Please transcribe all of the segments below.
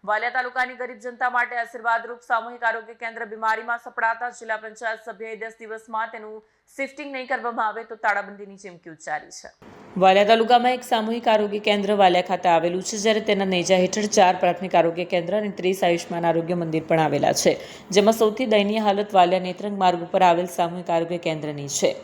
વાલિયા તાલુકાની ગરીબ જનતા માટે આશીર્વાદરૂપ સામૂહિક આરોગ્ય કેન્દ્ર બીમારીમાં સપડાતા જિલ્લા પંચાયત સભ્યએ 10 દિવસમાં તેનું શિફ્ટિંગ નહીં કરવામાં આવે તો તાળાબંધીની ચીમકી ઉચ્ચારી છે। વાલિયા તાલુકામાં એક સામૂહિક આરોગ્ય કેન્દ્ર વાલિયા ખાતે આવેલું છે, જ્યારે તેના નેજા હેઠળ 4 પ્રાથમિક આરોગ્ય કેન્દ્ર અને 30 આયુષ્માન આરોગ્ય મંદિર પણ આવેલા છે, જેમાં સૌથી દયનીય હાલત વાલિયા નેત્રંગ માર્ગ ઉપર આવેલ સામૂહિક આરોગ્ય કેન્દ્રની છે।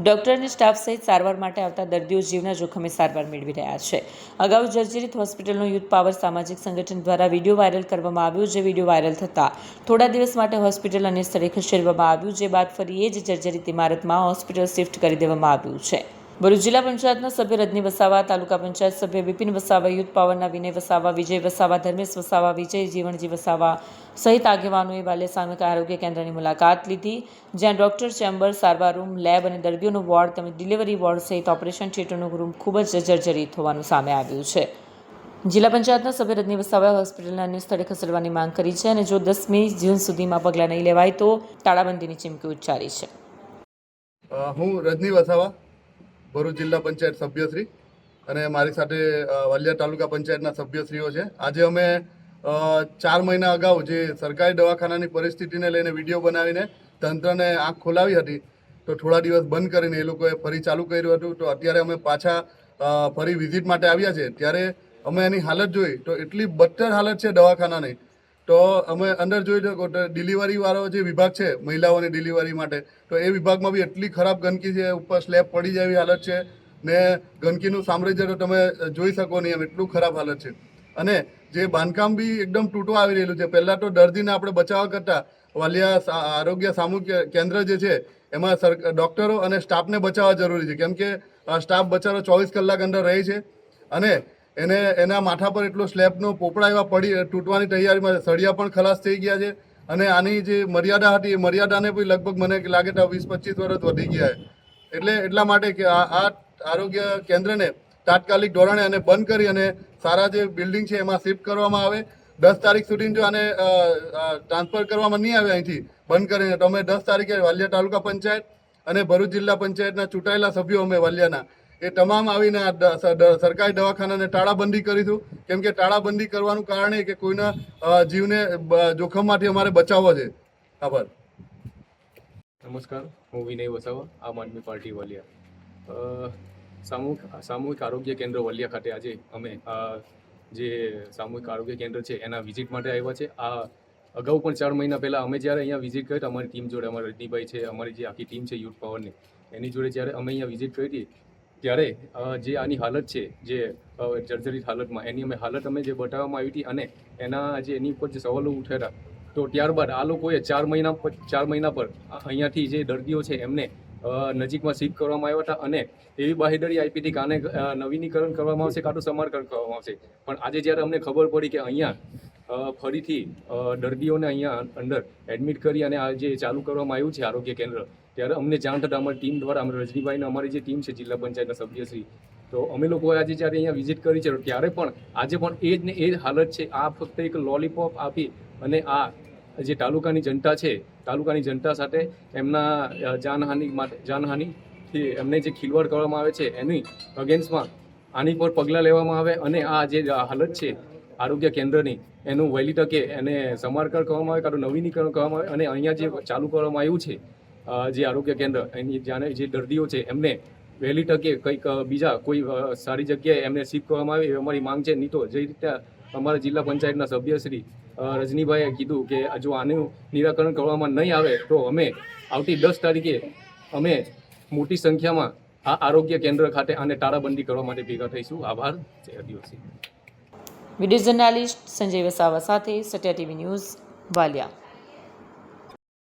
ડોક્ટર અને સ્ટાફ સહિત સારવાર માટે આવતા દર્દીઓ જીવના જોખમે સારવાર મેળવી રહ્યા છે। અગાઉ જર્જરિત હોસ્પિટલનો યુથ પાવર સામાજિક સંગઠન દ્વારા વિડીયો વાયરલ કરવામાં આવ્યો, જે વિડીયો વાયરલ થતાં થોડા દિવસ માટે હોસ્પિટલ અન્ય સ્થળે ખસેડવામાં આવ્યું, જે બાદ ફરી એ જ જર્જરિત ઇમારતમાં હોસ્પિટલ શિફ્ટ કરી દેવામાં આવ્યું છે। ભરૂચ જિલ્લા પંચાયતના સભ્ય રજની વસાવા, તાલુકા પંચાયત સભ્ય બિપિન વસાવા, યુથ પાવરના વિનય વસાવા, વિજય વસાવા, ધર્મેશ વસાવા, વિજય જીવણજી વસાવા સહિત આગેવાનોએ વાલિયા સામૂહિક આરોગ્ય કેન્દ્રની મુલાકાત લીધી, જ્યાં ડોક્ટર ચેમ્બર, સારવાર રૂમ, લેબ અને દર્દીઓનો વોર્ડ તેમજ ડિલિવરી વોર્ડ સહિત ઓપરેશન થિયેટરનો રૂમ ખૂબ જ જર્જરિત હોવાનું સામે આવ્યું છે। જિલ્લા પંચાયતના સભ્ય રજની વસાવાએ હોસ્પિટલના અન્ય સ્થળે ખસેડવાની માંગ કરી છે અને જો 10મી જૂન સુધીમાં પગલાં નહીં લેવાય તો તાળાબંધીની ચીમકી ઉચ્ચારી છે। હું રજની વસાવા, ભરૂચ જિલ્લા પંચાયત સભ્યશ્રી, અને મારી સાથે વાલિયા તાલુકા પંચાયતના સભ્યશ્રીઓ છે। આજે અમે 4 મહિના અગાઉ જે સરકારી દવાખાનાની પરિસ્થિતિને લઈને વિડીયો બનાવીને તંત્રને આંખ ખોલાવી હતી, તો થોડા દિવસ બંધ કરીને એ લોકોએ ફરી ચાલુ કર્યું હતું। તો અત્યારે અમે પાછા ફરી વિઝિટ માટે આવ્યા છે, ત્યારે અમે એની હાલત જોઈ તો એટલી બદતર હાલત છે દવાખાનાની। તો અમે અંદર જોઈ શકો તો ડિલિવરીવાળો જે વિભાગ છે મહિલાઓની ડિલિવરી માટે, તો એ વિભાગમાં બી એટલી ખરાબ ગંદકી છે, ઉપર સ્લેબ પડી જાય એવી હાલત છે ને ગંદકીનું સામ્રાજ્ય તો તમે જોઈ શકો નહીં એમ એટલું ખરાબ હાલત છે। અને જે બાંધકામ બી એકદમ તૂટવા આવી રહેલું છે। પહેલાં તો દર્દીને આપણે બચાવવા કરતાં વાલિયા આરોગ્ય સામૂહિક કેન્દ્ર જે છે એમાં ડૉક્ટરો અને સ્ટાફને બચાવવા જરૂરી છે, કેમ કે સ્ટાફ બચારો 24 કલાક અંદર રહે છે અને એના માથા પર એટલો સ્લેબનો પોપડા એવા તૂટવાની તૈયારીમાં, સળિયા પણ ખલાસ થઈ ગયા છે અને આની જે મર્યાદા હતી એ મર્યાદાને બી લગભગ મને લાગે તો 20-25 વર્ષ વધી ગયા છે। એટલા માટે કે આ આરોગ્ય કેન્દ્રને તાત્કાલિક ધોરણે અને બંધ કરી અને સારા જે બિલ્ડિંગ છે એમાં શિફ્ટ કરવામાં આવે। 10 તારીખ સુધી જો આને ટ્રાન્સફર કરવામાં નહીં આવે અહીંથી બંધ કરીને, તો અમે 10 તારીખે વાલિયા તાલુકા પંચાયત અને ભરૂચ જિલ્લા પંચાયતના ચૂંટાયેલા સભ્યો અમે વાલિયાના એ તમામ આવીને સરકારી દવાખાનાને તાળાબંધી કરીશું, કેમ કે તાળાબંધી કરવાનું કારણ એ કે કોઈના જીવને જોખમમાંથી અમારે બચાવવો છે। આભાર। નમસ્કાર, હું વિનય વસાવા, આમ આદમી પાર્ટી વાલિયા। સામૂહિક આરોગ્ય કેન્દ્ર વાલિયા ખાતે આજે અમે જે સામૂહિક આરોગ્ય કેન્દ્ર છે એના વિઝિટ માટે આવ્યા છે। આ અગાઉ પણ 4 મહિના પહેલાં અમે જ્યારે અહીંયા વિઝિટ કરી અમારી ટીમ જોડે, અમારા રજનીભાઈ છે, અમારી જે આખી ટીમ છે યુથ પાવરની, એની જોડે જ્યારે અમે અહીંયા વિઝિટ કરી હતી ત્યારે જે આની હાલત છે જે જર્જરિત હાલતમાં, એની હાલત અમે જે બતાવવામાં આવી હતી અને એની ઉપર જે સવાલો ઉઠ્યા હતા, તો ત્યારબાદ આ લોકોએ 4 મહિના પર અહીંયાથી જે દર્દીઓ છે એમને નજીકમાં શિફ્ટ કરવામાં આવ્યા હતા અને એવી બાહેધરી આપી હતી કે આને નવીનીકરણ કરવામાં આવશે, કાં તો સમારકામ કરવામાં આવશે। પણ આજે જ્યારે અમને ખબર પડી કે અહીંયા ફરીથી દર્દીઓને અહીંયા અંદર એડમિટ કરી અને આ જે ચાલુ કરવામાં આવ્યું છે આરોગ્ય કેન્દ્ર, ત્યારે અમને જાણ થતાં અમારી ટીમ દ્વારા, રજનીભાઈને અમારી જે ટીમ છે જિલ્લા પંચાયતના સભ્યશ્રી, તો અમે લોકોએ આજે જ્યારે અહીંયા વિઝિટ કરી છે ત્યારે પણ આજે પણ એ જ ને એ જ હાલત છે। આ ફક્ત એક લોલીપોપ આપી અને આ જે તાલુકાની જનતા છે, તાલુકાની જનતા સાથે એમના જાનહાનિથી એમને જે ખિલવાડ કરવામાં આવે છે એની અગેન્સ્ટમાં આની પર પગલાં લેવામાં આવે અને આ જે હાલત છે આરોગ્ય કેન્દ્રની એનું વહેલી તકે એને સમારકામ કરવામાં આવે, કાં તો નવીનીકરણ કરવામાં આવે અને અહીંયા જે ચાલુ કરવામાં આવ્યું છે જે આરોગ્ય કેન્દ્ર, એની જાણે જે દર્દીઓ છે એમને વહેલી તકે કંઈક બીજા કોઈ સારી જગ્યાએ એમને શિફ્ટ કરવામાં આવે એવી અમારી માંગ છે। નહીં તો જે રીતે અમારા જિલ્લા પંચાયતના સભ્યશ્રી રજનીભાઈએ કીધું કે જો આનું નિરાકરણ કરવામાં નહીં આવે તો અમે આવતી 10 તારીખે અમે મોટી સંખ્યામાં આ આરોગ્ય કેન્દ્ર ખાતે આને તાળાબંધી કરવા માટે ભેગા થઈશું। આભાર। જય આદિવાસી। વિડીયો જર્નાલિસ્ટ સંજય વસાવા સાથે સત્યા ટીવી ન્યૂઝ, વાલિયા।